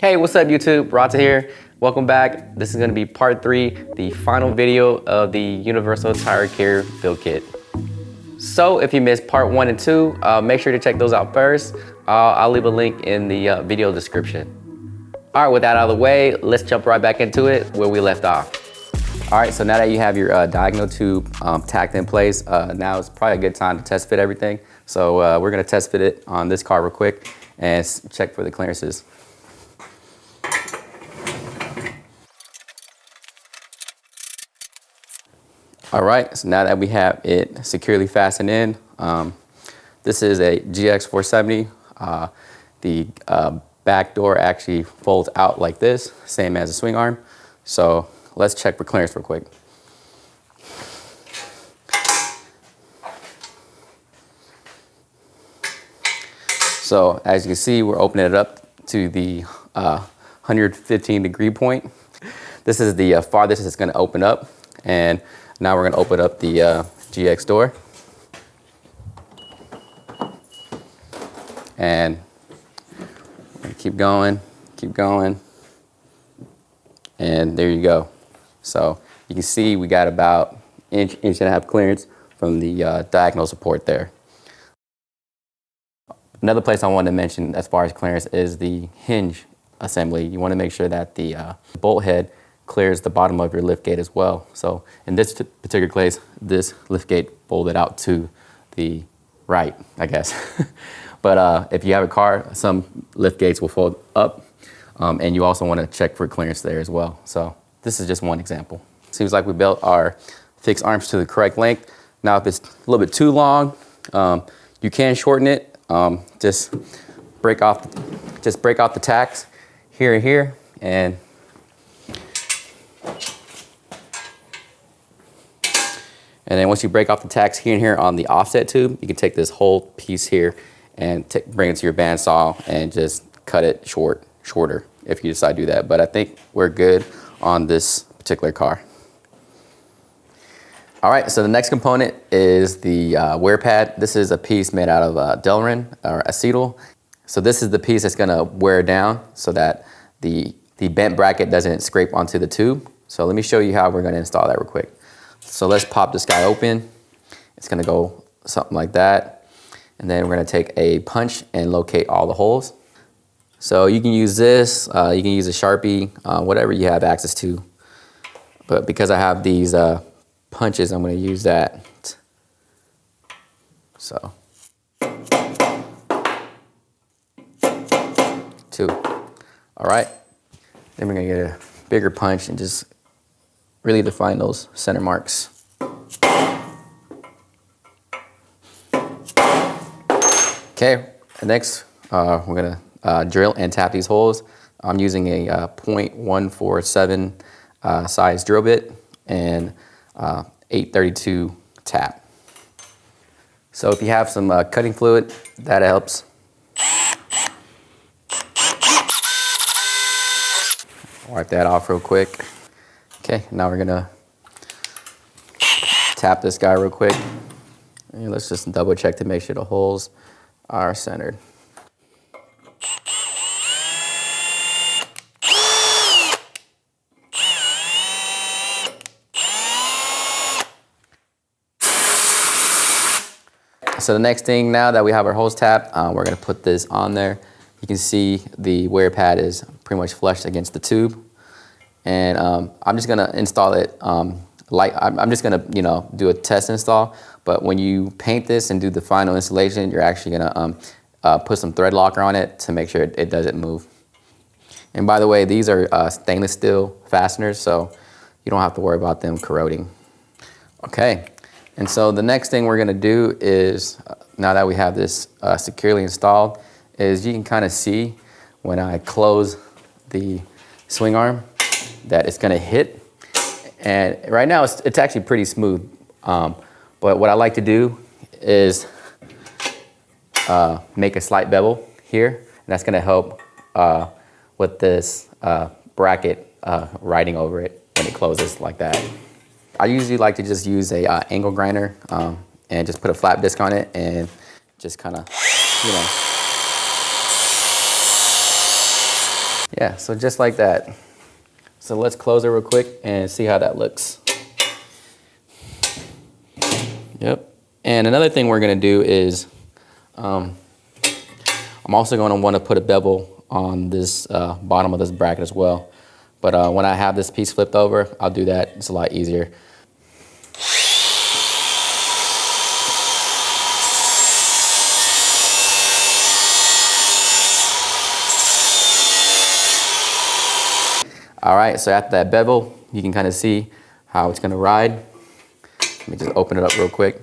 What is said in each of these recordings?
Hey, what's up YouTube? Ratha here. Welcome back. This is gonna be part 3, the final video of the Universal Tire Carrier build kit. So if you missed part 1 and 2, make sure to check those out first. I'll leave a link in the video description. All right, with that out of the way, let's jump right back into it where we left off. All right, so now that you have your diagonal tube tacked in place, now it's probably a good time to test fit everything. So we're gonna test fit it on this car real quick and check for the clearances. All right, so now that we have it securely fastened in, this is a GX 470. The back door actually folds out like this, same as a swing arm. So let's check for clearance real quick. So as you can see, we're opening it up to the 115 degree point. This is the farthest it's gonna open up. And now we're gonna open up the GX door. And keep going. And there you go. So you can see we got about inch and a half clearance from the diagonal support there. Another place I wanted to mention as far as clearance is the hinge assembly. You wanna make sure that the bolt head clears the bottom of your lift gate as well. So in this particular case, this lift gate folded out to the right, I guess. But if you have a car, some lift gates will fold up, and you also want to check for clearance there as well. So this is just one example. Seems like we built our fixed arms to the correct length. Now if it's a little bit too long, you can shorten it. Just break off the tacks here and here, and then once you break off the tacks here and here on the offset tube, you can take this whole piece here and bring it to your bandsaw and just cut it shorter if you decide to do that. But I think we're good on this particular car. All right, so the next component is the wear pad. This is a piece made out of Delrin or acetal. So this is the piece that's gonna wear down so that the bent bracket doesn't scrape onto the tube. So let me show you how we're gonna install that real quick. So let's pop this guy open. It's gonna go something like that. And then we're gonna take a punch and locate all the holes. So you can use this, you can use a Sharpie, whatever you have access to. But because I have these punches, I'm gonna use that. So, 2. All right, then we're gonna get a bigger punch and just really define those center marks. Okay, next we're gonna drill and tap these holes. I'm using a .147 size drill bit and 832 tap. So if you have some cutting fluid, that helps. Wipe that off real quick. Okay, now we're gonna tap this guy real quick. And let's just double check to make sure the holes are centered. So the next thing, now that we have our holes tapped, we're gonna put this on there. You can see the wear pad is pretty much flush against the tube. And I'm just gonna install it I'm just gonna, do a test install. But when you paint this and do the final installation, you're actually gonna put some Threadlocker on it to make sure it doesn't move. And by the way, these are stainless steel fasteners, so you don't have to worry about them corroding. Okay, and so the next thing we're gonna do is, now that we have this securely installed, is you can kind of see when I close the swing arm that it's gonna hit. And right now it's actually pretty smooth. But what I like to do is make a slight bevel here. And that's gonna help with this bracket riding over it when it closes like that. I usually like to just use a angle grinder and just put a flap disc on it and just kind of, Yeah, so just like that. So let's close it real quick and see how that looks. Yep. And another thing we're gonna do is, I'm also gonna wanna put a bevel on this bottom of this bracket as well. But when I have this piece flipped over, I'll do that. It's a lot easier. All right, so after that bevel, you can kind of see how it's gonna ride. Let me just open it up real quick.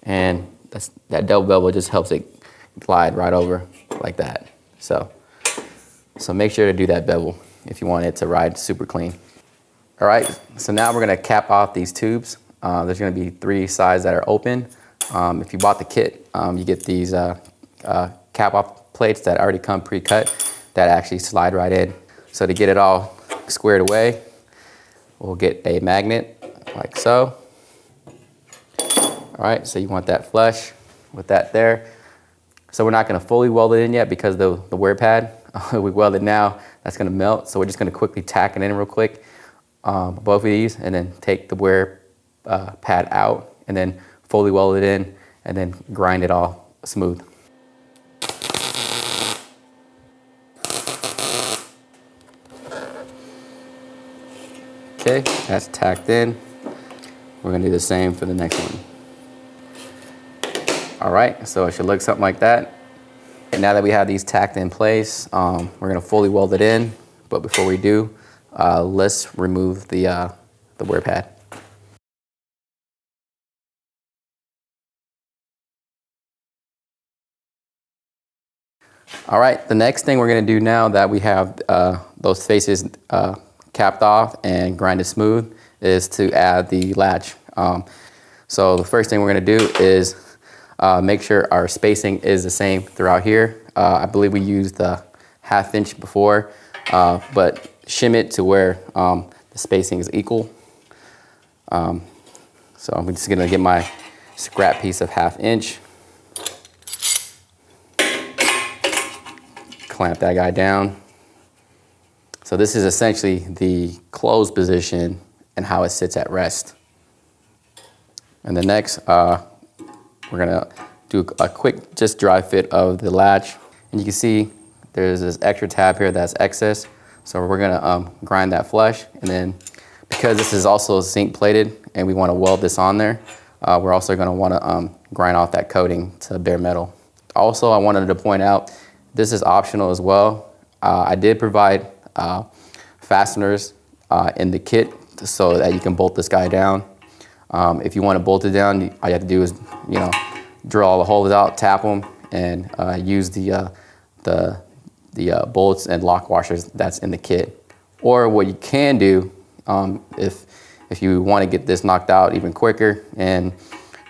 And that double bevel just helps it glide right over like that. So make sure to do that bevel if you want it to ride super clean. All right, so now we're gonna cap off these tubes. There's gonna be 3 sides that are open. If you bought the kit, you get these cap off plates that already come pre-cut that actually slide right in. So to get it all squared away, we'll get a magnet like so. All right, so you want that flush with that there. So we're not gonna fully weld it in yet because the wear pad, we weld it now, that's gonna melt. So we're just gonna quickly tack it in real quick, both of these, and then take the wear pad out and then fully weld it in and then grind it all smooth. Okay, that's tacked in. We're gonna do the same for the next one. All right, so it should look something like that. And now that we have these tacked in place, we're gonna fully weld it in. But before we do, let's remove the wear pad. All right, the next thing we're gonna do now that we have those faces capped off and grinded smooth is to add the latch. So the first thing we're gonna do is make sure our spacing is the same throughout here. I believe we used the 1/2 inch before, but shim it to where the spacing is equal. So I'm just gonna get my scrap piece of 1/2 inch. Clamp that guy down. So this is essentially the closed position and how it sits at rest. And the next, we're gonna do a quick, just dry fit of the latch. And you can see there's this extra tab here that's excess. So we're gonna grind that flush. And then because this is also zinc plated and we wanna weld this on there, we're also gonna wanna grind off that coating to bare metal. Also, I wanted to point out, this is optional as well. I did provide fasteners in the kit so that you can bolt this guy down. If you want to bolt it down, all you have to do is, drill all the holes out, tap them, and use the bolts and lock washers that's in the kit. Or what you can do, if you want to get this knocked out even quicker, and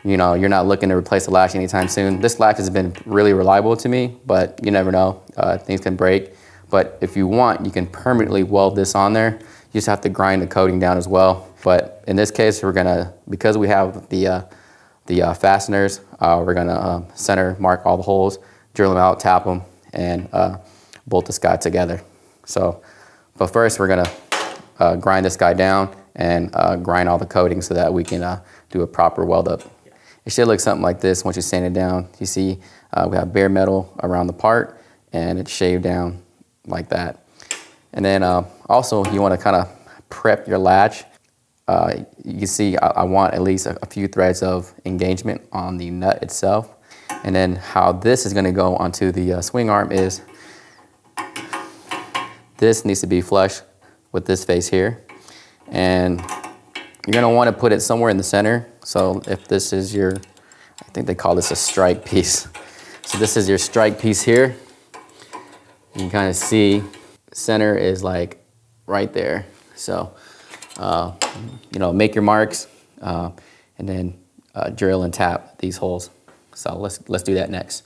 you're not looking to replace the latch anytime soon. This latch has been really reliable to me, but you never know, things can break. But if you want, you can permanently weld this on there. You just have to grind the coating down as well. But in this case, because we have the fasteners, we're gonna center mark all the holes, drill them out, tap them, and bolt this guy together. But first we're gonna grind this guy down and grind all the coating so that we can do a proper weld up. It should look something like this once you sand it down. You see we have bare metal around the part and it's shaved down like that. And then also you want to kind of prep your latch. You can see I want at least a few threads of engagement on the nut itself. And then how this is going to go onto the swing arm is this needs to be flush with this face here. And you're going to want to put it somewhere in the center. So if this is your, I think they call this a strike piece. So this is your strike piece here. You can kind of see center is like right there. So, make your marks and then drill and tap these holes. So let's do that next.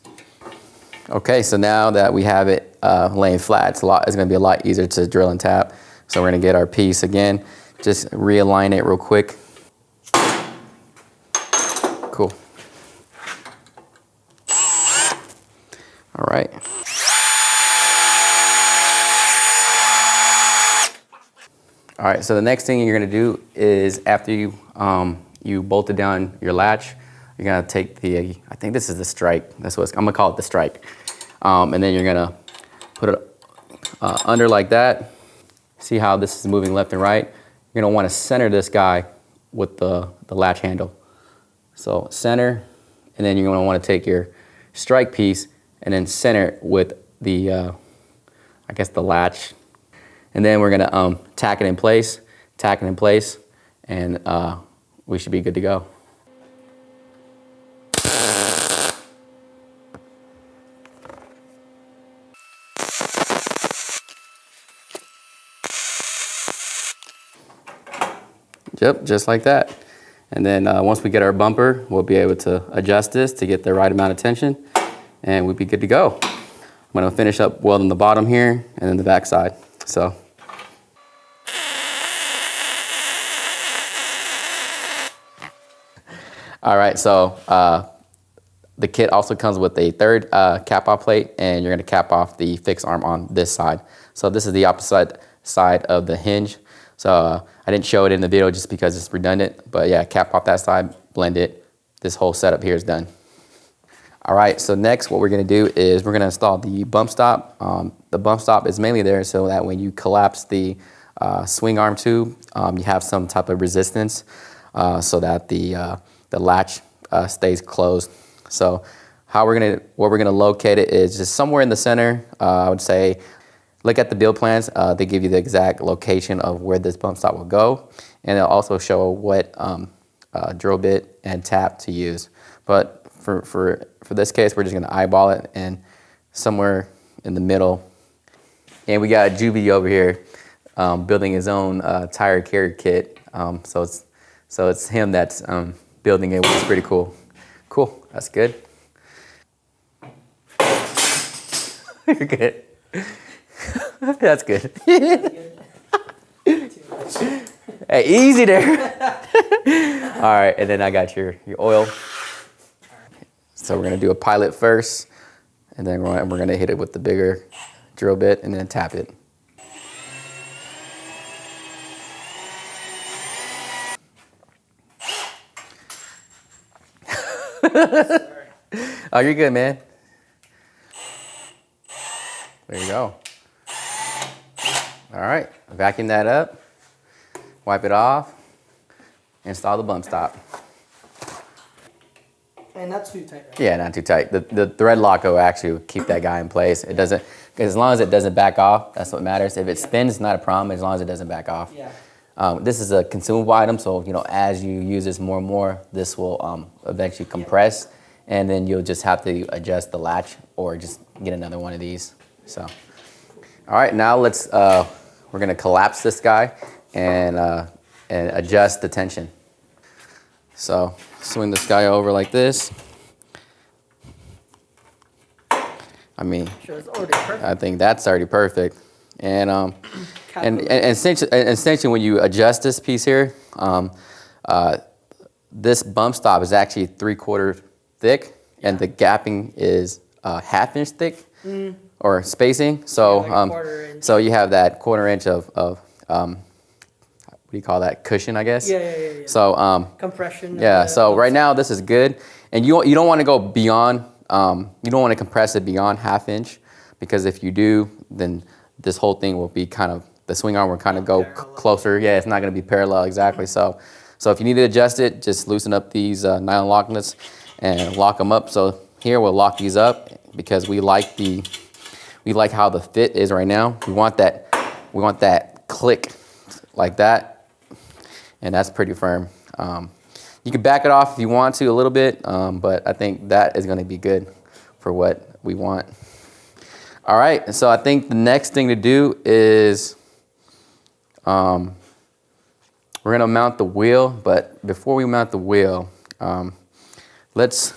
Okay, so now that we have it laying flat, it's gonna be a lot easier to drill and tap. So we're gonna get our piece again, just realign it real quick. Cool. All right. All right, so the next thing you're gonna do is after you you bolted down your latch, you're gonna take the, I think this is the strike. That's what I'm gonna call it, the strike. And then you're gonna put it under like that. See how this is moving left and right? You're gonna wanna center this guy with the latch handle. So center, and then you're gonna wanna take your strike piece and then center it with the, I guess the latch. And then we're gonna tack it in place, and we should be good to go. Yep, just like that. And then once we get our bumper, we'll be able to adjust this to get the right amount of tension, and we'll be good to go. I'm gonna finish up welding the bottom here and then the back side. So. All right, so the kit also comes with a third cap-off plate, and you're gonna cap off the fixed arm on this side. So this is the opposite side of the hinge. So I didn't show it in the video just because it's redundant, but yeah, cap off that side, blend it. This whole setup here is done. All right, so next what we're gonna do is we're gonna install the bump stop. The bump stop is mainly there so that when you collapse the swing arm tube, you have some type of resistance so that the latch stays closed. So what we're gonna locate it is just somewhere in the center. I would say, look at the build plans. They give you the exact location of where this bump stop will go, and they'll also show what drill bit and tap to use. But for this case, we're just gonna eyeball it, and somewhere in the middle. And we got Juby over here building his own tire carrier kit. So it's him that's building it, which is pretty cool. Cool, that's good. You're good. That's good. Hey, easy there. All right, and then I got your oil. So we're gonna do a pilot first, and then we're gonna hit it with the bigger drill bit and then tap it. Oh, you're good, man. There you go. All right, vacuum that up, wipe it off, install the bump stop. And not too tight, right? Yeah, not too tight. The Threadlocker will actually keep that guy in place. It doesn't, as long as it doesn't back off, that's what matters. If it spins, it's not a problem, as long as it doesn't back off. Yeah. This is a consumable item, so as you use this more and more, this will eventually compress, and then you'll just have to adjust the latch or just get another one of these. So, all right, now we're gonna collapse this guy and adjust the tension. So swing this guy over like this. I mean, Sure, it's already perfect. I think that's already perfect. And essentially when you adjust this piece here, this bump stop is actually 3/4 thick, and the gapping is 1/2 inch thick, or spacing. So like a 1/4 inch. so you have that 1/4 inch of what do you call that, cushion, I guess? Yeah. So Compression. yeah. So right now this is good, and you don't want to go beyond. You don't want to compress it beyond 1/2 inch, because if you do, then this whole thing will be the swing arm will kind of go closer. Yeah, it's not going to be parallel exactly. So if you need to adjust it, just loosen up these nylon lock nuts and lock them up. So here we'll lock these up because we like how the fit is right now. We want that click like that, and that's pretty firm. You can back it off if you want to a little bit, but I think that is going to be good for what we want. All right, so I think the next thing to do is we're gonna mount the wheel, but before we mount the wheel, let's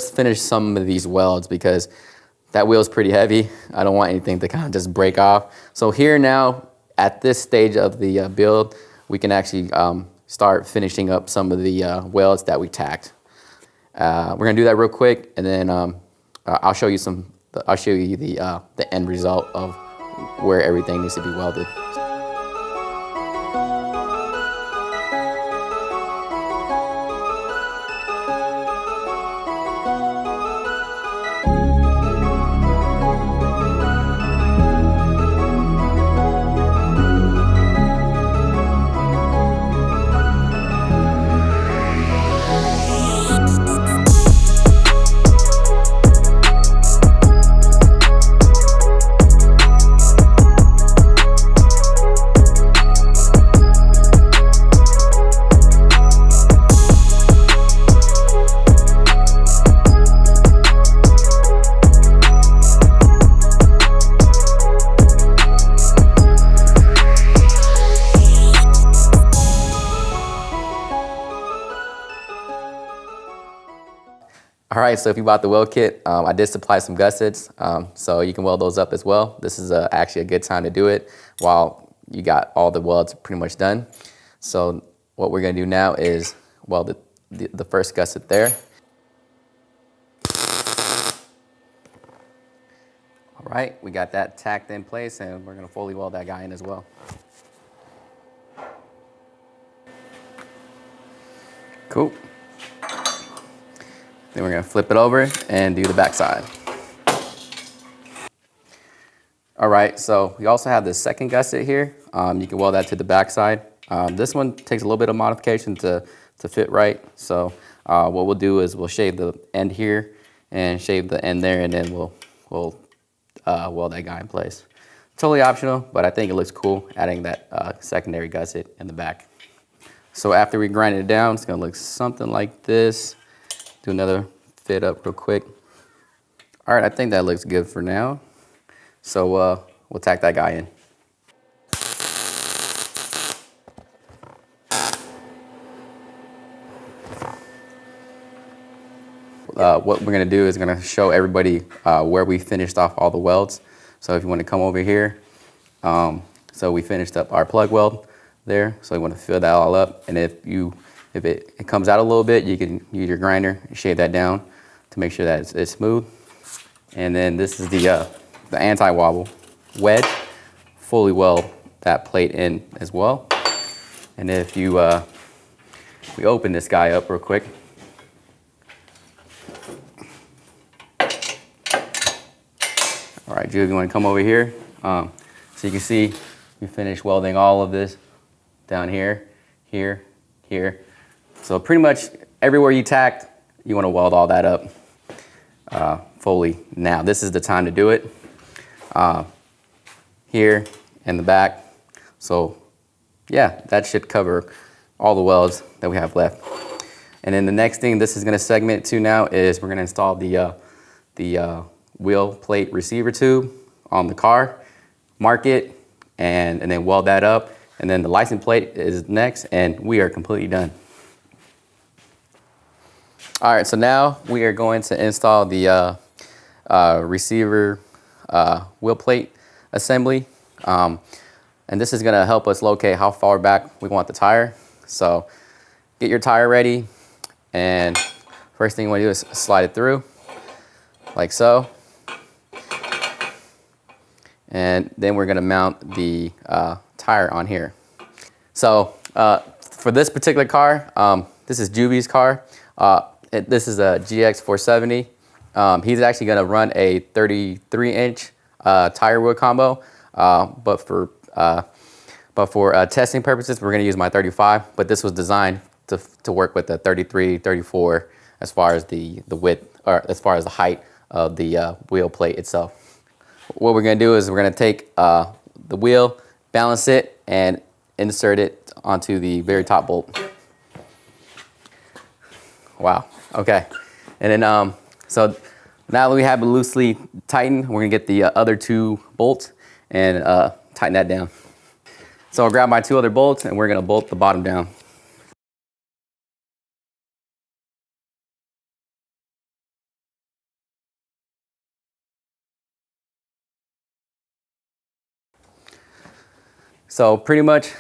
finish some of these welds because that wheel is pretty heavy. I don't want anything to kind of just break off. So here now, at this stage of the build, we can actually start finishing up some of the welds that we tacked. We're gonna do that real quick, and then I'll show you the end result of where everything needs to be welded. All right, so if you bought the weld kit, I did supply some gussets, so you can weld those up as well. This is actually a good time to do it while you got all the welds pretty much done. So what we're gonna do now is weld the first gusset there. All right, we got that tacked in place, and we're gonna fully weld that guy in as well. Cool. Then we're gonna flip it over and do the back side. All right, so we also have the second gusset here. You can weld that to the back side. This one takes a little bit of modification to fit right. So what we'll do is we'll shave the end here and shave the end there, and then we'll weld that guy in place. Totally optional, but I think it looks cool adding that secondary gusset in the back. So after we grind it down, it's gonna look something like this. Do another fit up real quick. All right, I think that looks good for now. So we'll tack that guy in. What we're gonna do is gonna show everybody where we finished off all the welds. So if you wanna come over here, so we finished up our plug weld there. So you wanna fill that all up. And if it comes out a little bit, you can use your grinder and shave that down to make sure that it's smooth. And then this is the anti-wobble wedge. Fully weld that plate in as well. And if you we open this guy up real quick. All right, Jude, you want to come over here? So you can see we finished welding all of this down here, here, here. So pretty much everywhere you tacked, you want to weld all that up fully. Now, this is the time to do it. Here in the back. So yeah, that should cover all the welds that we have left. And then the next thing this is going to segment to now is we're going to install the wheel plate receiver tube on the car, mark it, and then weld that up. And then the license plate is next, and we are completely done. All right, so now we are going to install the receiver wheel plate assembly. And this is gonna help us locate how far back we want the tire. So get your tire ready, and first thing you wanna do is slide it through, like so. And then we're gonna mount the tire on here. So for this particular car, this is Juby's car. This is a GX 470. He's actually gonna run a 33-inch tire wheel combo, but for testing purposes, we're gonna use my 35, but this was designed to work with the 33, 34, as far as the width, or as far as the height of the wheel plate itself. What we're gonna do is we're gonna take the wheel, balance it, and insert it onto the very top bolt. Wow, okay. And then, so now that we have it loosely tightened, we're gonna get the other two bolts and tighten that down. So I'll grab my two other bolts and we're gonna bolt the bottom down. So pretty much,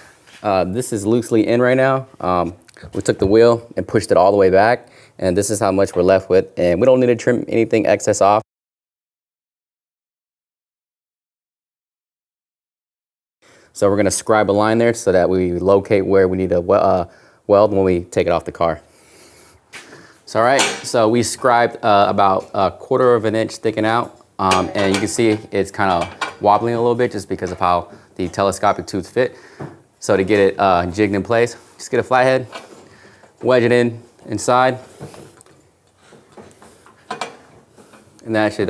this is loosely in right now. We took the wheel and pushed it all the way back, and this is how much we're left with. And we don't need to trim anything excess off. So we're gonna scribe a line there so that we locate where we need to weld when we take it off the car. So all right, so we scribed about 1/4 of an inch sticking out, and you can see it's kind of wobbling a little bit just because of how the telescopic tubes fit. So to get it jigged in place, just get a flathead, wedge it inside, and that should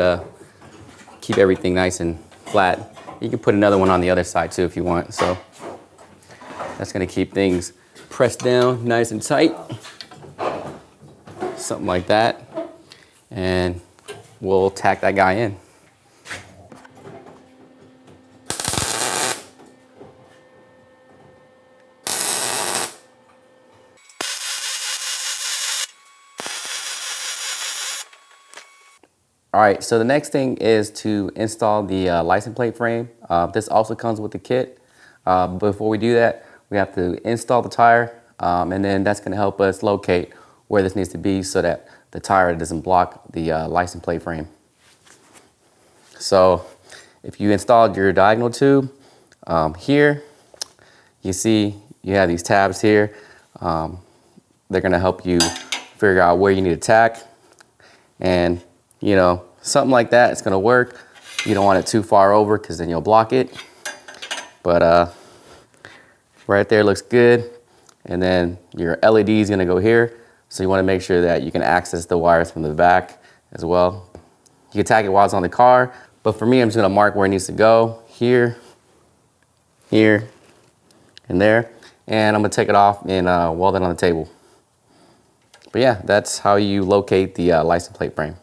keep everything nice and flat. You can put another one on the other side too if you want. So that's gonna keep things pressed down nice and tight. Something like that. And we'll tack that guy in. All right, so the next thing is to install the license plate frame. This also comes with the kit. Before we do that, we have to install the tire, and then that's gonna help us locate where this needs to be so that the tire doesn't block the license plate frame. So if you installed your diagonal tube here, you see you have these tabs here. They're gonna help you figure out where you need to tack, and you know, something like that, it's gonna work. You don't want it too far over because then you'll block it. But right there looks good. And then your LED is gonna go here. So you wanna make sure that you can access the wires from the back as well. You can tack it while it's on the car, but for me, I'm just gonna mark where it needs to go, here, here, and there. And I'm gonna take it off and weld it on the table. But yeah, that's how you locate the license plate frame.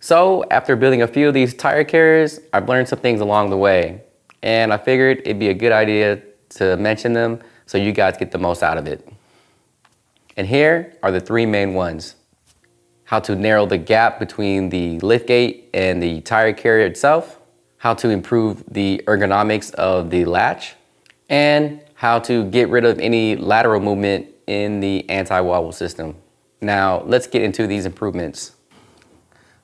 So after building a few of these tire carriers, I've learned some things along the way, and I figured it'd be a good idea to mention them so you guys get the most out of it. And here are the three main ones: how to narrow the gap between the liftgate and the tire carrier itself, how to improve the ergonomics of the latch, and how to get rid of any lateral movement in the anti-wobble system. Now let's get into these improvements.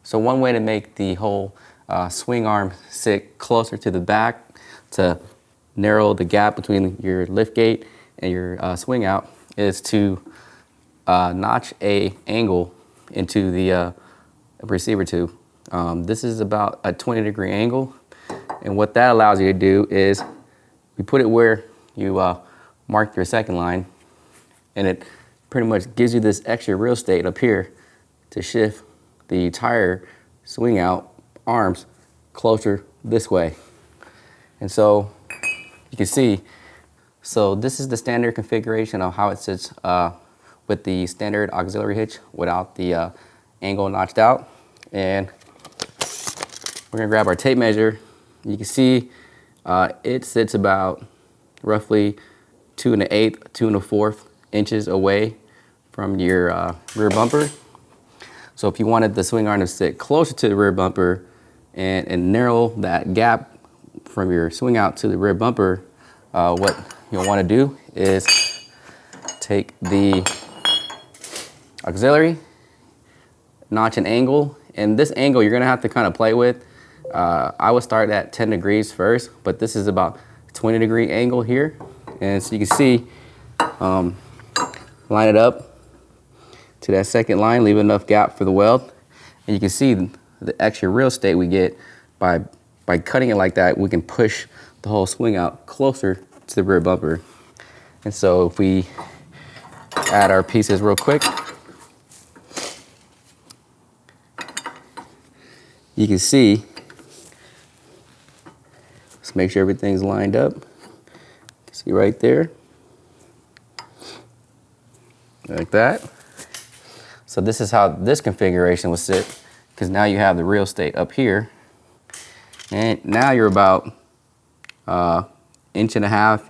So one way to make the whole swing arm sit closer to the back to narrow the gap between your liftgate and your swing out is to notch a angle into the receiver tube. This is about a 20-degree angle, and what that allows you to do is you put it where you mark your second line, and it pretty much gives you this extra real estate up here to shift the tire swing out arms closer this way. And so you can see, so this is the standard configuration of how it sits with the standard auxiliary hitch without the angle notched out. And we're gonna grab our tape measure. You can see it sits about roughly 2 1/8, 2 1/4 inches away from your rear bumper. So if you wanted the swing arm to sit closer to the rear bumper and narrow that gap from your swing out to the rear bumper, what you'll want to do is take the auxiliary, notch an angle, and this angle you're going to have to kind of play with. I would start at 10 degrees first, but this is about 20-degree angle here. And so you can see, line it up to that second line, leave enough gap for the weld. And you can see the extra real estate we get by cutting it like that. We can push the whole swing out closer to the rear bumper. And so if we add our pieces real quick, you can see, let's make sure everything's lined up. See right there, like that. So this is how this configuration will sit, because now you have the real estate up here. And now you're about 1.5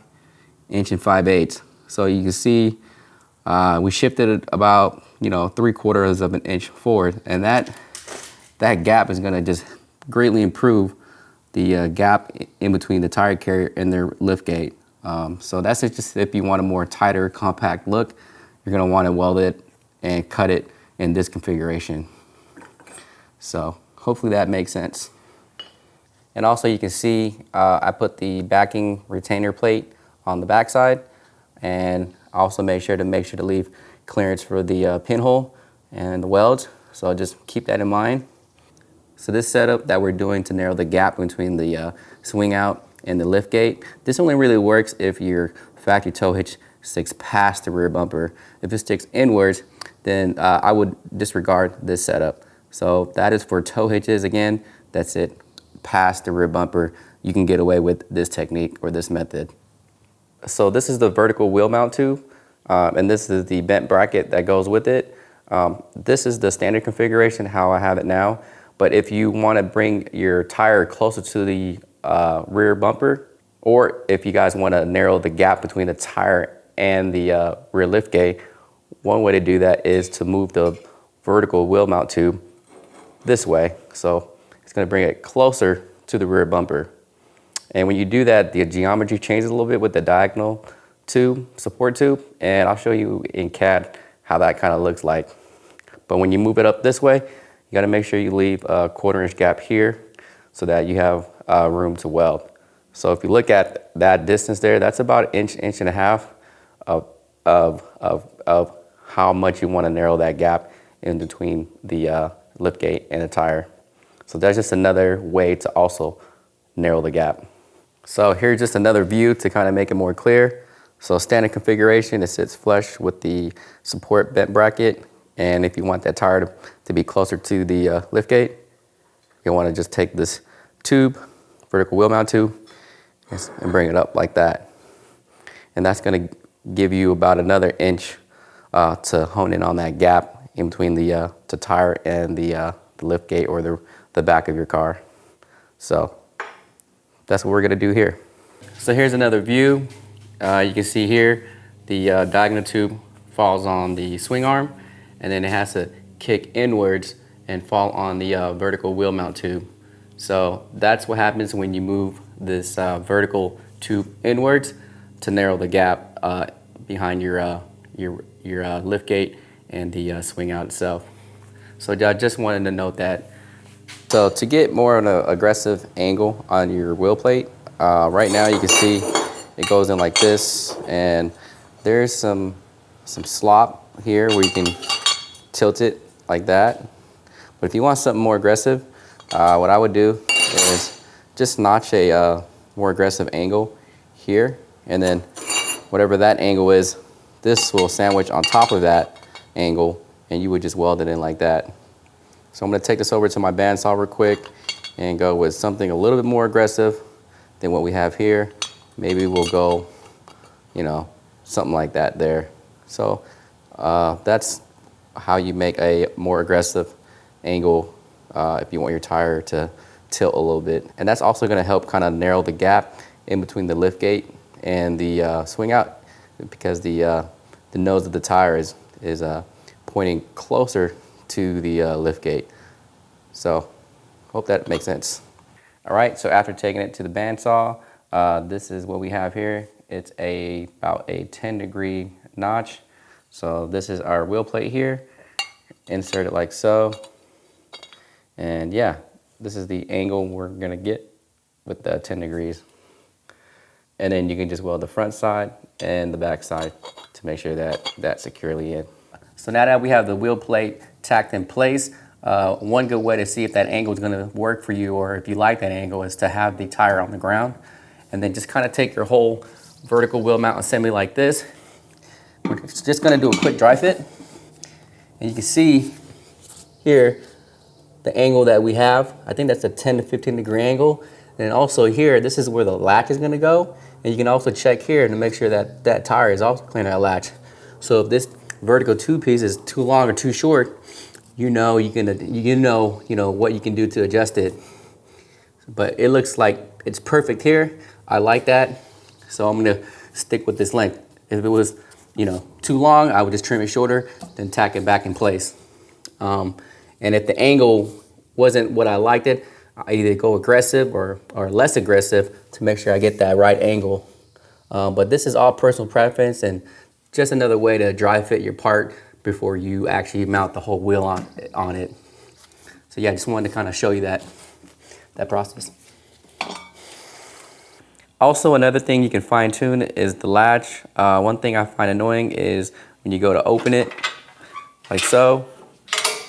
inches, 1 5/8. So you can see we shifted it about 3/4 of an inch forward, and that gap is gonna just greatly improve the gap in between the tire carrier and their lift gate. So that's it. Just if you want a more tighter, compact look, you're gonna want to weld it and cut it in this configuration. So hopefully that makes sense. And also you can see I put the backing retainer plate on the backside, and I also make sure to leave clearance for the pinhole and the welds. So just keep that in mind. So this setup that we're doing to narrow the gap between the swing out and the lift gate, this only really works if your factory tow hitch sticks past the rear bumper. If it sticks inwards, then I would disregard this setup. So that is for tow hitches. Again, that's it. Past the rear bumper, you can get away with this technique or this method. So this is the vertical wheel mount tube, and this is the bent bracket that goes with it. This is the standard configuration, how I have it now. But if you want to bring your tire closer to the rear bumper, or if you guys want to narrow the gap between the tire and the rear liftgate, one way to do that is to move the vertical wheel mount tube this way. So it's going to bring it closer to the rear bumper. And when you do that, the geometry changes a little bit with the diagonal tube, support tube, and I'll show you in CAD how that kind of looks like. But when you move it up this way, you got to make sure you leave a 1/4 inch gap here so that you have room to weld. So if you look at that distance there, that's about an inch and a half of how much you want to narrow that gap in between the liftgate and the tire. So that's just another way to also narrow the gap. So here's just another view to kind of make it more clear. So standard configuration, it sits flush with the support bent bracket. And if you want that tire to be closer to the liftgate, you want to just take this tube, vertical wheel mount tube, and bring it up like that. And that's going to give you about another inch to hone in on that gap in between the tire and the liftgate or the back of your car. So that's what we're going to do here. So here's another view. You can see here the diagonal tube falls on the swing arm, and then it has to kick inwards and fall on the vertical wheel mount tube. So that's what happens when you move this vertical tube inwards to narrow the gap behind your liftgate and the swing out itself. So I just wanted to note that. So to get more of an aggressive angle on your wheel plate, right now you can see it goes in like this, and there's some slop here where you can tilt it like that. But if you want something more aggressive, what I would do is just notch a more aggressive angle here, and then whatever that angle is, this will sandwich on top of that angle, and you would just weld it in like that. So I'm going to take this over to my bandsaw real quick and go with something a little bit more aggressive than what we have here. Maybe we'll go, something like that there. So that's how you make a more aggressive angle if you want your tire to tilt a little bit. And that's also going to help kind of narrow the gap in between the liftgate and the swing out, because the nose of the tire is pointing closer to the liftgate. So hope that makes sense. All right, so after taking it to the bandsaw, this is what we have here. It's about a 10-degree notch. So this is our wheel plate here. Insert it like so. And yeah, this is the angle we're gonna get with the 10 degrees. And then you can just weld the front side and the back side to make sure that that's securely in. So now that we have the wheel plate tacked in place, one good way to see if that angle is gonna work for you, or if you like that angle, is to have the tire on the ground and then just kind of take your whole vertical wheel mount assembly like this. We're just gonna do a quick dry fit. And you can see here the angle that we have. I think that's a 10 to 15 degree angle. And also here, this is where the latch is gonna go. And you can also check here to make sure that that tire is also clearing that latch. So if this vertical tube piece is too long or too short, you know what you can do to adjust it. But it looks like it's perfect here. I like that. So I'm gonna stick with this length. If it was, too long, I would just trim it shorter, then tack it back in place. And if the angle wasn't what I liked it, I either go aggressive or less aggressive to make sure I get that right angle. But this is all personal preference and just another way to dry fit your part before you actually mount the whole wheel on it. So yeah, I just wanted to kind of show you that process. Also, another thing you can fine tune is the latch. One thing I find annoying is when you go to open it, like so,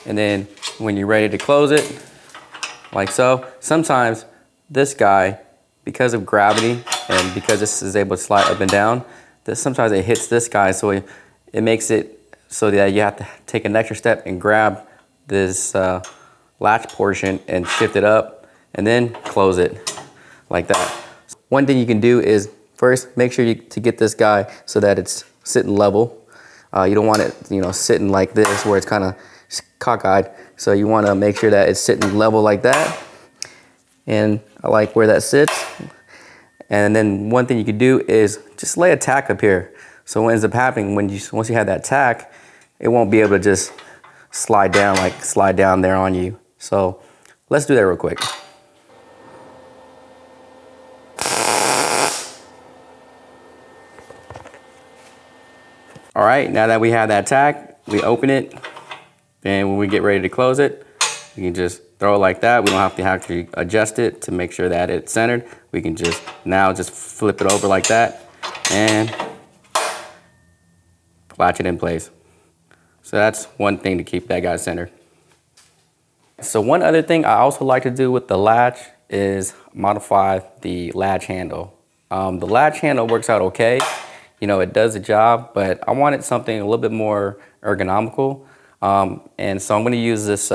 and then when you're ready to close it, like so. Sometimes this guy, because of gravity and because this is able to slide up and down, sometimes it hits this guy, so it makes it so that you have to take an extra step and grab this latch portion and shift it up and then close it like that. One thing you can do is first make sure to get this guy so that it's sitting level. You don't want it, sitting like this where it's kind of cockeyed. So you want to make sure that it's sitting level like that. And I like where that sits. And then one thing you could do is just lay a tack up here. So what ends up happening once you have that tack, it won't be able to just slide down there on you. So let's do that real quick. All right, now that we have that tack, we open it. And when we get ready to close it, you can just throw it like that. We don't have to adjust it to make sure that it's centered. We can just flip it over like that and latch it in place. So that's one thing to keep that guy centered. So one other thing I also like to do with the latch is modify the latch handle. The latch handle works out okay. It does the job, but I wanted something a little bit more ergonomical. And so I'm going to use this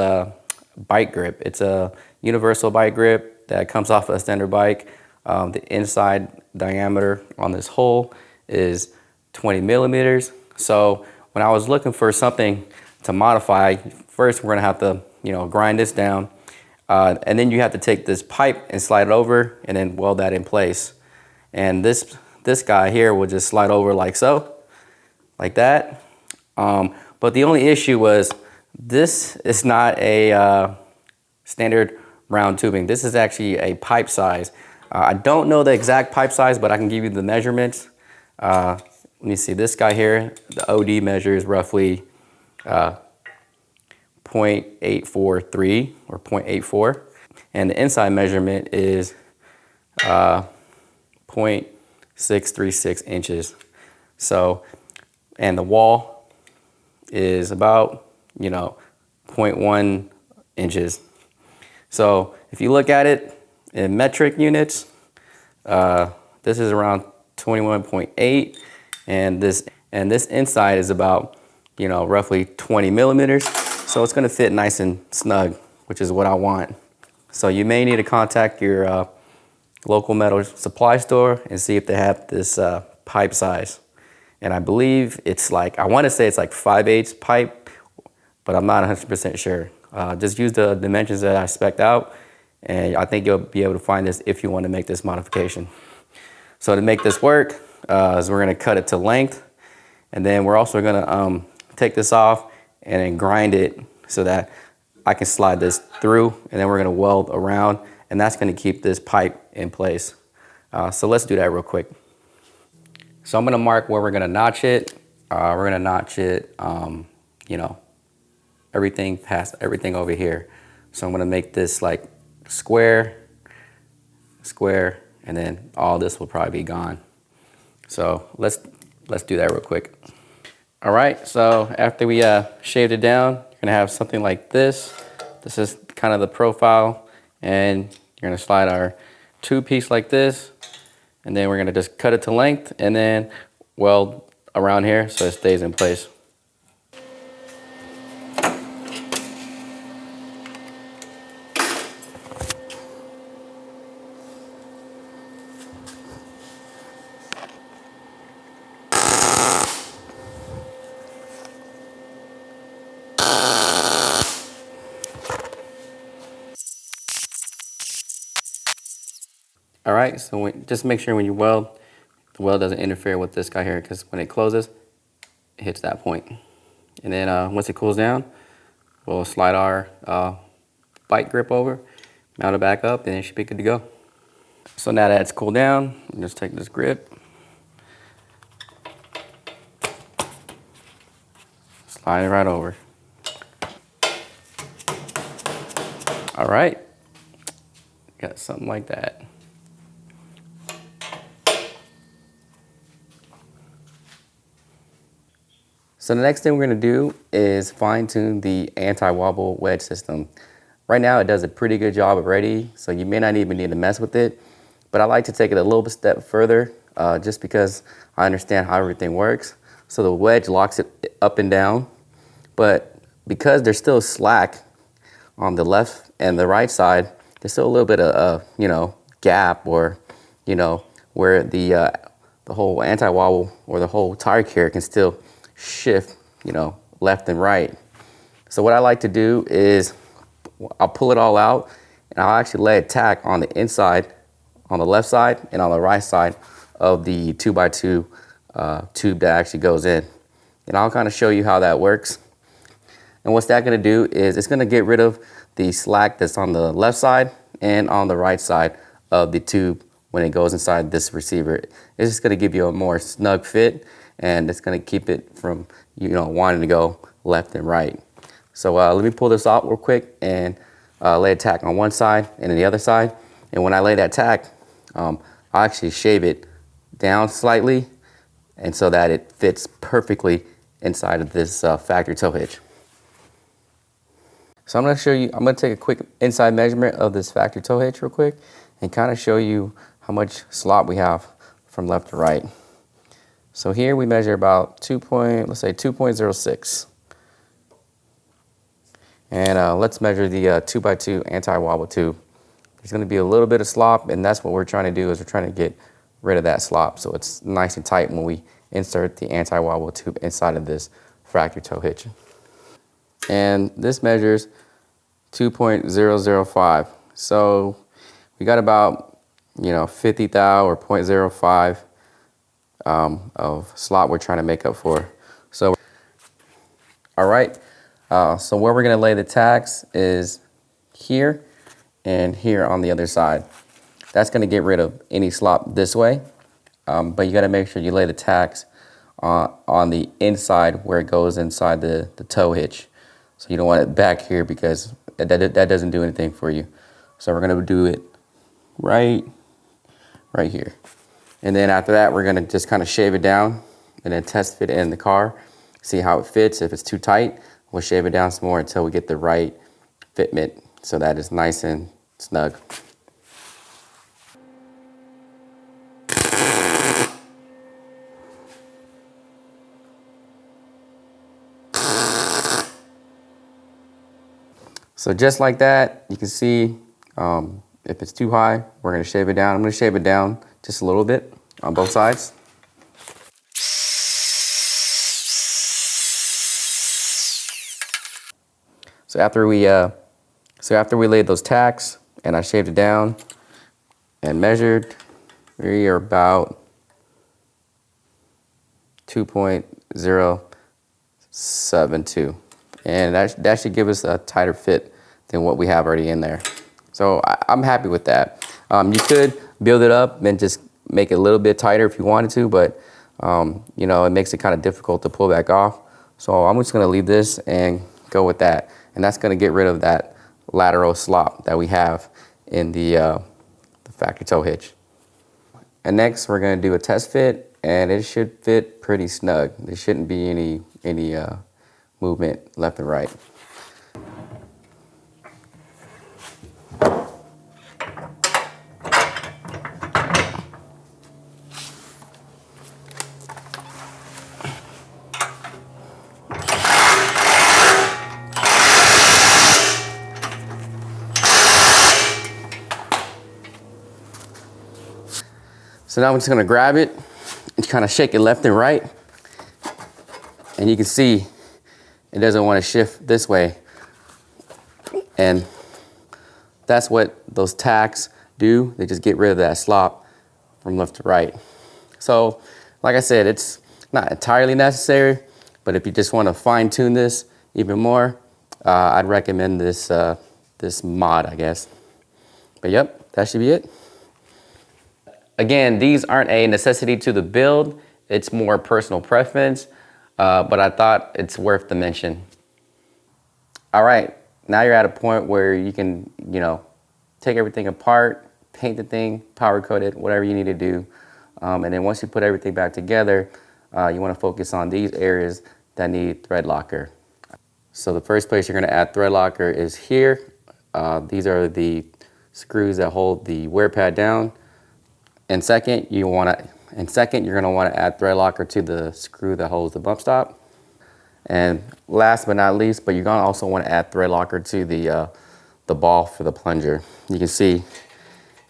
bike grip. It's a universal bike grip that comes off a standard bike. The inside diameter on this hole is 20 millimeters. So when I was looking for something to modify, first we're going to have to, grind this down. And then you have to take this pipe and slide it over and then weld that in place. And this guy here will just slide over like so, like that. But the only issue was this is not a standard round tubing. This is actually a pipe size. I don't know the exact pipe size, but I can give you the measurements. Let me see, this guy here, the OD measures roughly 0.843 or 0.84. And the inside measurement is 0.636 inches. So, and the wall is about, 0.1 inches. So if you look at it in metric units, this is around 21.8, and this inside is about, roughly 20 millimeters. So it's going to fit nice and snug, which is what I want. So you may need to contact your local metal supply store and see if they have this pipe size. And I believe it's I want to say it's like 5/8 pipe, but I'm not 100% sure. Just use the dimensions that I spec'd out, and I think you'll be able to find this if you want to make this modification. So to make this work, is we're going to cut it to length, and then we're also going to take this off and then grind it so that I can slide this through, and then we're going to weld around, and that's going to keep this pipe in place. So let's do that real quick. So I'm going to mark where we're going to notch it. We're going to notch it, everything past everything over here. So I'm going to make this like square, and then all this will probably be gone. So let's do that real quick. All right, so after we shaved it down, you're going to have something like this. This is kind of the profile, and you're going to slide our tube piece like this, and then we're going to just cut it to length and then weld around here so it stays in place. All right, so just make sure when you weld, the weld doesn't interfere with this guy here, because when it closes, it hits that point. And then once it cools down, we'll slide our bike grip over, mount it back up, and it should be good to go. So now that it's cooled down, just take this grip, slide it right over. All right, got something like that. So the next thing we're going to do is fine tune the anti-wobble wedge system. Right now it does a pretty good job already, so you may not even need to mess with it, but I like to take it a little step further just because I understand how everything works. So the wedge locks it up and down, but because there's still slack on the left and the right side, there's still a little bit of, you know, gap, or, you know, where the whole anti-wobble or the whole tire carrier can still shift, you know, left and right. So what I like to do is I'll pull it all out, and I'll actually lay a tack on the inside, on the left side and on the right side of the 2x2 tube that actually goes in. And I'll kind of show you how that works. And what's that going to do is it's going to get rid of the slack that's on the left side and on the right side of the tube when it goes inside this receiver. It's just going to give you a more snug fit, and it's going to keep it from, you know, wanting to go left and right. So let me pull this out real quick and lay a tack on one side and then the other side. And when I lay that tack, I'll actually shave it down slightly, and so that it fits perfectly inside of this factory tow hitch. So I'm going to show you, I'm going to take a quick inside measurement of this factory tow hitch real quick and kind of show you how much slop we have from left to right. So here we measure about let's say 2.06. And let's measure the 2x2 anti-wobble tube. There's going to be a little bit of slop, and that's what we're trying to do, is we're trying to get rid of that slop so it's nice and tight when we insert the anti-wobble tube inside of this factory tow hitch. And this measures 2.005. So we got about, you know, 50 thou or 0.05 of slop we're trying to make up for. So, all right. So where we're going to lay the tacks is here and here on the other side. That's going to get rid of any slop this way. But you got to make sure you lay the tacks on the inside where it goes inside the tow hitch. So you don't want it back here, because that doesn't do anything for you. So we're going to do it right here. And then after that, we're going to just kind of shave it down and then test fit it in the car, see how it fits. If it's too tight, we'll shave it down some more until we get the right fitment so that it's nice and snug. So just like that, you can see if it's too high, we're going to shave it down. I'm going to shave it down just a little bit on both sides. So after we laid those tacks and I shaved it down and measured, we are about 2.072. And that should give us a tighter fit than what we have already in there. So I'm happy with that. You could build it up and just make it a little bit tighter if you wanted to, but you know, it makes it kind of difficult to pull back off. So I'm just gonna leave this and go with that. And that's gonna get rid of that lateral slop that we have in the factory tow hitch. And next we're gonna do a test fit, and it should fit pretty snug. There shouldn't be any movement left and right. So now I'm just gonna grab it and kind of shake it left and right. And you can see it doesn't want to shift this way. And that's what those tacks do. They just get rid of that slop from left to right. So like I said, it's not entirely necessary, but if you just want to fine tune this even more, I'd recommend this, this mod, I guess. But yep, that should be it. Again, these aren't a necessity to the build. It's more personal preference, but I thought it's worth the mention. All right, now you're at a point where you can, you know, take everything apart, paint the thing, powder coat it, whatever you need to do. And then once you put everything back together, you want to focus on these areas that need Threadlocker. So the first place you're going to add Threadlocker is here. These are the screws that hold the wear pad down. And second, you're going to want to add Threadlocker to the screw that holds the bump stop. And last but not least, but you're gonna also want to add Threadlocker to the ball for the plunger. You can see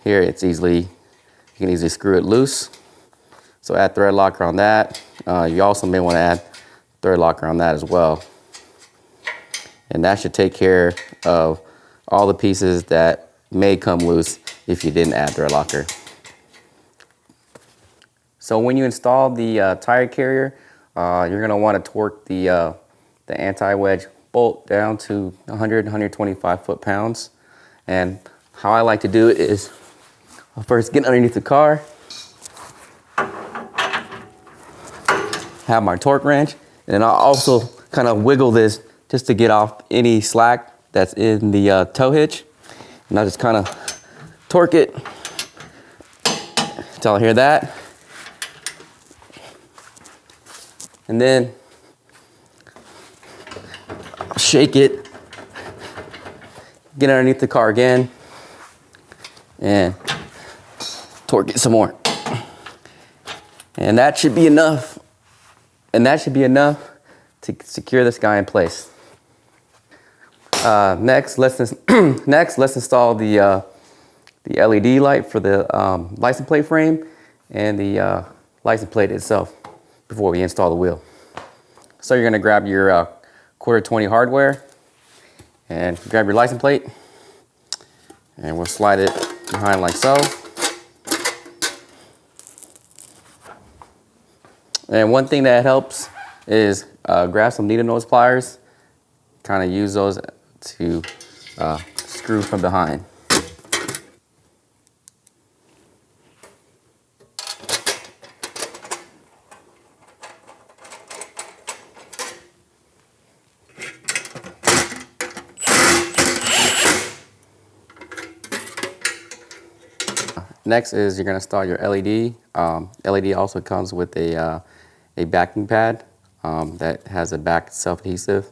here you can easily screw it loose. So add Threadlocker on that. You also may want to add Threadlocker on that as well. And that should take care of all the pieces that may come loose if you didn't add Threadlocker. So when you install the tire carrier, you're going to want to torque the anti-wedge bolt down to 125 foot-pounds. And how I like to do it is I'll first get underneath the car, have my torque wrench, and then I'll also kind of wiggle this just to get off any slack that's in the tow hitch. And I'll just kind of torque it until I hear that. And then I'll shake it, get underneath the car again, and torque it some more. And that should be enough. And that should be enough to secure this guy in place. Next, let's install the LED light for the license plate frame and the license plate itself before we install the wheel. So you're gonna grab your quarter 20 hardware and grab your license plate, and we'll slide it behind like so. And one thing that helps is grab some needle nose pliers, kind of use those to screw from behind. Next is you're going to install your LED. LED also comes with a backing pad that has a back self-adhesive.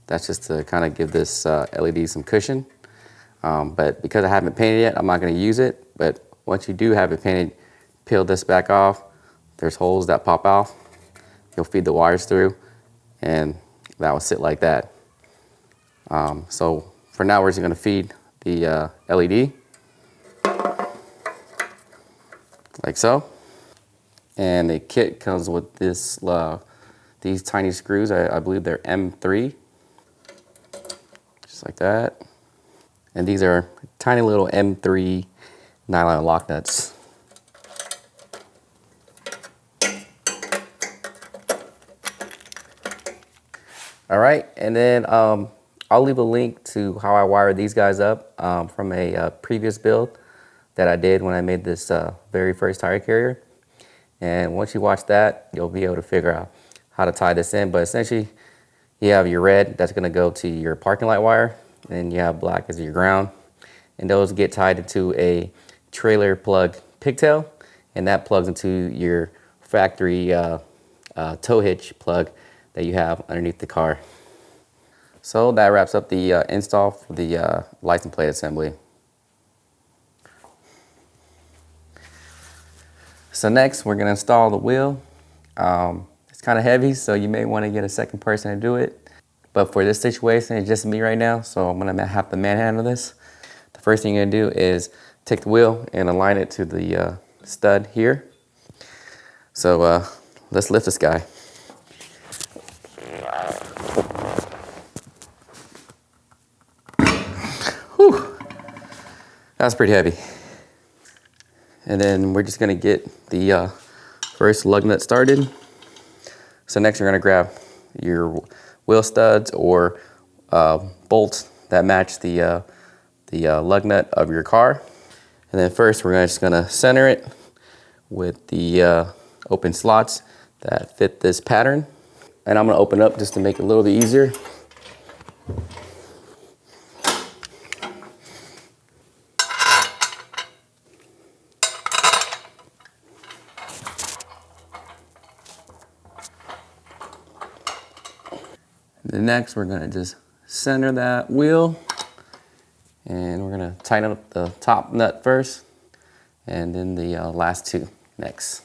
That's just to kind of give this LED some cushion. But because I haven't painted yet, I'm not going to use it. But once you do have it painted, peel this back off. There's holes that pop off. You'll feed the wires through, and that will sit like that. So for now, we're just going to feed the LED. Like so. And the kit comes with this these tiny screws. I believe they're M3. Just like that. And these are tiny little M3 nylon lock nuts. All right, and then I'll leave a link to how I wired these guys up from a previous build that I did when I made this very first tire carrier. And once you watch that, you'll be able to figure out how to tie this in. But essentially, you have your red, that's gonna go to your parking light wire, and you have black as your ground. And those get tied into a trailer plug pigtail, and that plugs into your factory tow hitch plug that you have underneath the car. So that wraps up the install for the license plate assembly. So next, we're gonna install the wheel. It's kind of heavy, so you may want to get a second person to do it. But for this situation, it's just me right now, so I'm gonna have to manhandle this. The first thing you're gonna do is take the wheel and align it to the stud here. So let's lift this guy. Whew. That's pretty heavy. And then we're just gonna get the first lug nut started. So next you're gonna grab your wheel studs or bolts that match the lug nut of your car. And then first we're just gonna center it with the open slots that fit this pattern. And I'm gonna open up just to make it a little bit easier. Then next, we're gonna just center that wheel, and we're gonna tighten up the top nut first, and then the last two next.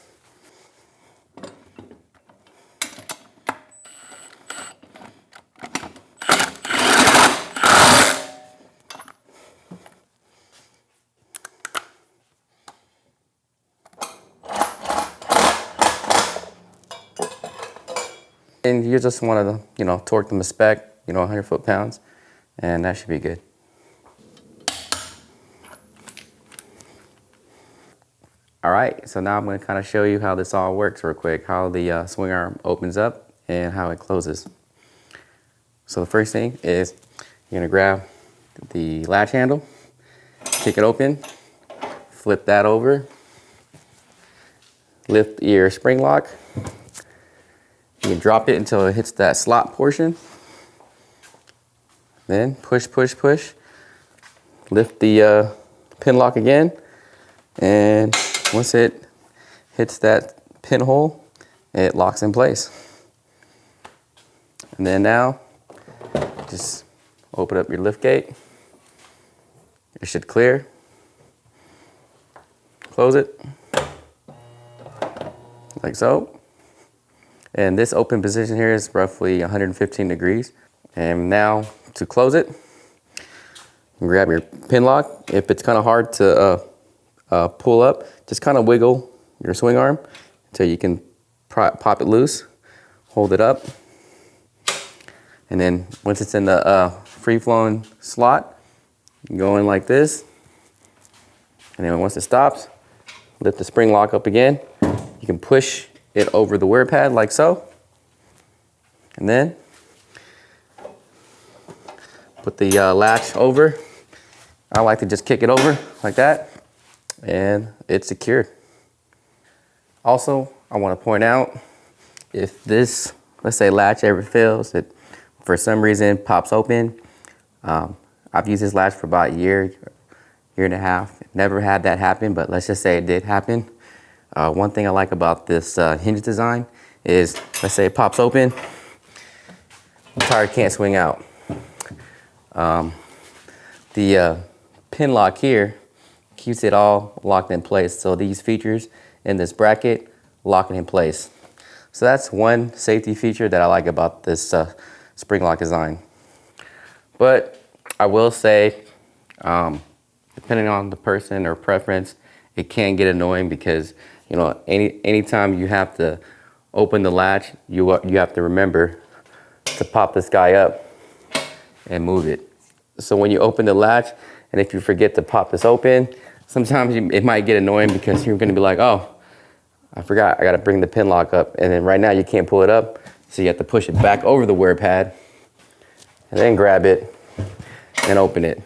And you just want to, you know, torque them to spec, you know, 100 foot-pounds, and that should be good. All right, so now I'm going to kind of show you how this all works real quick, how the swing arm opens up and how it closes. So the first thing is you're going to grab the latch handle, kick it open, flip that over, lift your spring lock. You can drop it until it hits that slot portion. Then push, push, push. Lift the pin lock again, and once it hits that pinhole, it locks in place. And then now, just open up your lift gate. It should clear. Close it, like so. And this open position here is roughly 115 degrees. And now to close it, grab your pin lock. If it's kind of hard to pull up, just kind of wiggle your swing arm until you can pop it loose, hold it up. And then once it's in the free-flowing slot, you go in like this. And then once it stops, lift the spring lock up again. You can push it over the wear pad like so. And then put the latch over. I like to just kick it over like that, and it's secured. Also, I want to point out, if this, let's say, latch ever fails, it for some reason pops open. I've used this latch for about a year and a half. Never had that happen, but let's just say it did happen. One thing I like about this hinge design is, let's say it pops open, the tire can't swing out. The pin lock here keeps it all locked in place. So these features in this bracket lock it in place. So that's one safety feature that I like about this spring lock design. But I will say, depending on the person or preference, it can get annoying because, you know, anytime you have to open the latch, you have to remember to pop this guy up and move it. So when you open the latch, and if you forget to pop this open, sometimes it might get annoying because you're gonna be like, oh, I forgot, I gotta bring the pin lock up. And then right now you can't pull it up, so you have to push it back over the wear pad and then grab it and open it.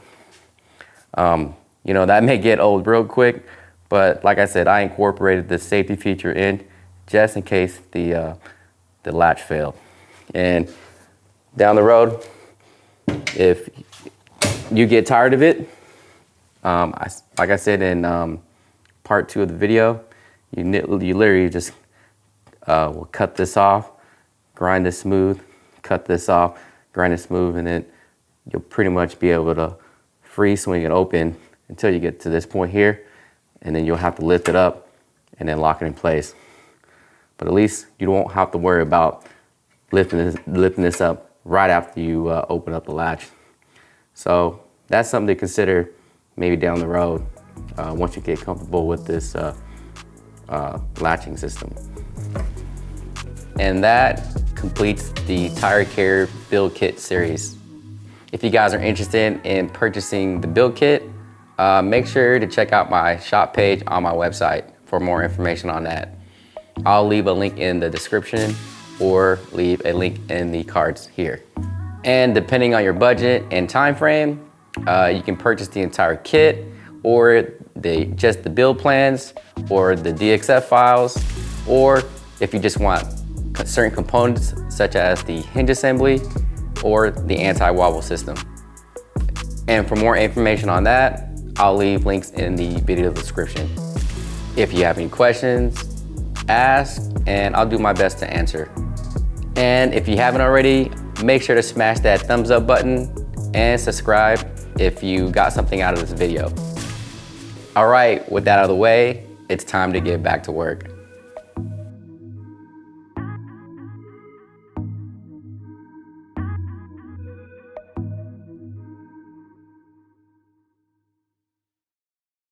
You know, that may get old real quick, but like I said, I incorporated this safety feature in just in case the latch failed. And down the road, if you get tired of it, like I said in part 2 of the video, you literally just will cut this off, grind this smooth, cut this off, grind it smooth, and then you'll pretty much be able to free swing it open until you get to this point here, and then you'll have to lift it up and then lock it in place. But at least you won't have to worry about lifting this up right after you open up the latch. So that's something to consider maybe down the road once you get comfortable with this latching system. And that completes the Tire Carrier build kit series. If you guys are interested in purchasing the build kit, make sure to check out my shop page on my website for more information on that. I'll leave a link in the description or leave a link in the cards here. And depending on your budget and time frame, you can purchase the entire kit, or just the build plans, or the DXF files, or if you just want certain components such as the hinge assembly or the anti-wobble system. And for more information on that, I'll leave links in the video description. If you have any questions, ask, and I'll do my best to answer. And if you haven't already, make sure to smash that thumbs up button and subscribe if you got something out of this video. All right, with that out of the way, it's time to get back to work.